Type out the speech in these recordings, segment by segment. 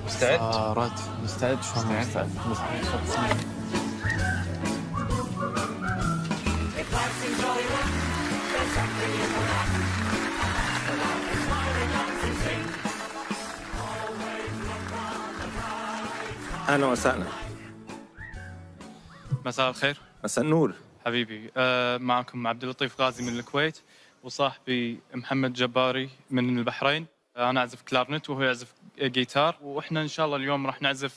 مستعد؟ راد مستعد. شو مستعد؟ اهلا وسهلا. مساء الخير. مساء النور. حبيبي معكم عبد اللطيف غازي من الكويت، وصاحبي محمد جباري من البحرين. انا اعزف كلارنت وهو يعزف جيتار، واحنا ان شاء الله اليوم راح نعزف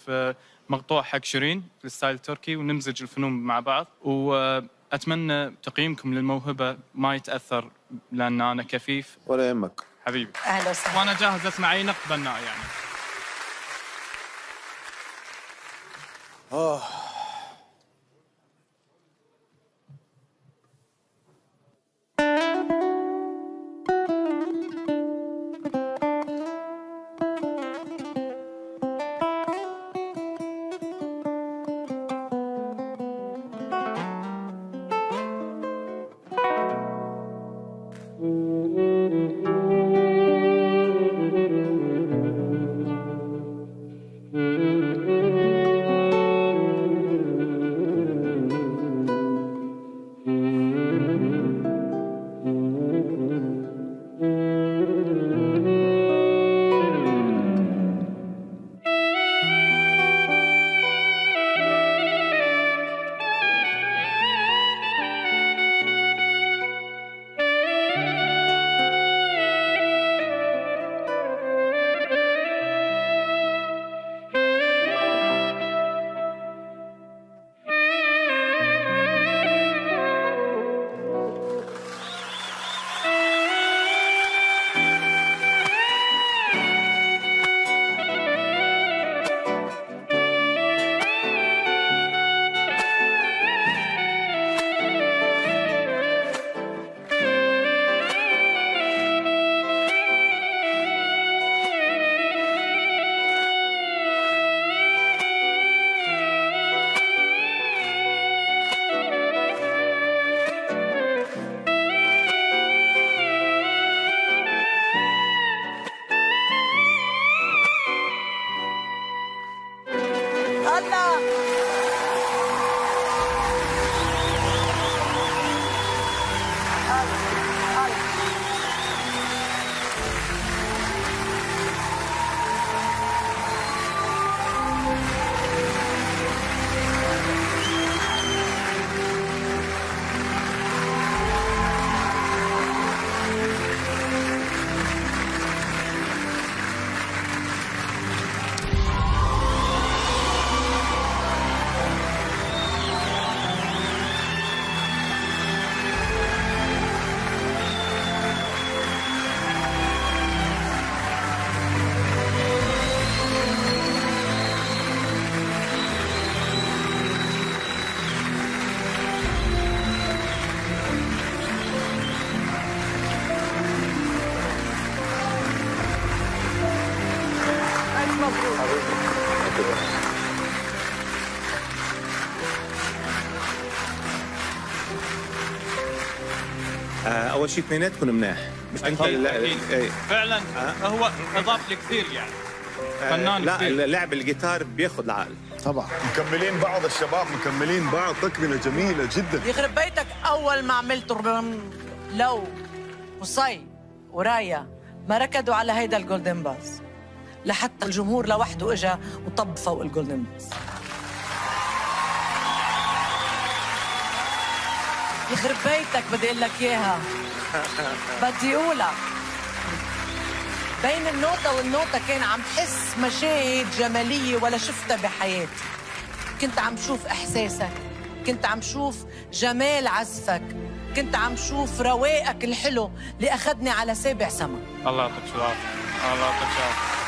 مقطوع حق شيرين في الستايل التركي ونمزج الفنون مع بعض. واتمنى تقييمكم للموهبه ما يتاثر لان انا كفيف. ولا يهمك حبيبي. اهلا وسهلا. وانا جاهز اسمع اي نقد بناء يعني. اول شيء اثنيناتكم مناح. مش انت فعلا هو اضاف لي كثير يعني. فنان لا كثير. لعب الجيتار بياخذ العقل طبعا. مكملين بعض الشباب، مكملين بعض، تكمله جميله جدا. يخرب بيتك، اول ما عملت لو قصي ورايا ما ركضوا على هيدا الجولدن باس، لحتى الجمهور لوحده اجى وطب فوق الجولدن باس. يخرب بيتك، بدي اقول لك اياها. بدي اقولها. بين النوتة والنوتة كان عم حس مشاهد جمالية ولا شفتها بحياتي. كنت عم شوف إحساسك، كنت عم شوف جمال عزفك، كنت عم شوف رواقك الحلو اللي أخذني على سابع سما. الله يعطيك العافية. الله يعطيك العافية.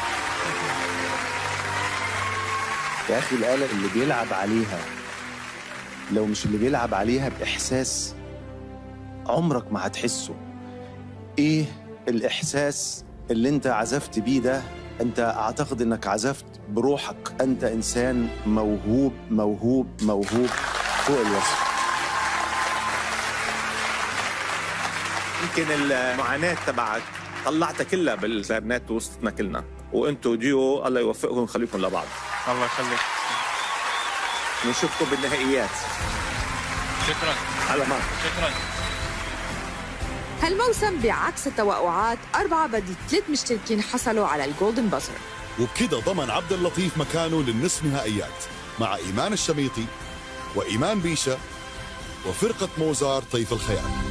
يا أخي الآلة اللي بيلعب عليها، لو مش اللي بيلعب عليها بإحساس عمرك ما هتحسه. إيه الإحساس اللي أنت عزفت بيه ده؟ أنت أعتقد أنك عزفت بروحك. أنت إنسان موهوب موهوب موهوب فوق الوصف. يمكن المعاناة تبعك طلعتها كلها بالكلارنت ووصلتنا كلنا، وانتوا ديو الله يوفقكم ويخليكم لبعض. الله يخليك. نشوفكم بالنهائيات. شكرا. على معك. شكرا. هالموسم بعكس التوقعات 4 بدي 3 مشتركين حصلوا على الجولدن بازر، وبكده ضمن عبد اللطيف مكانه للنصف نهائيات مع إيمان الشميطي وإيمان بيشا وفرقة موزار طيف الخيال.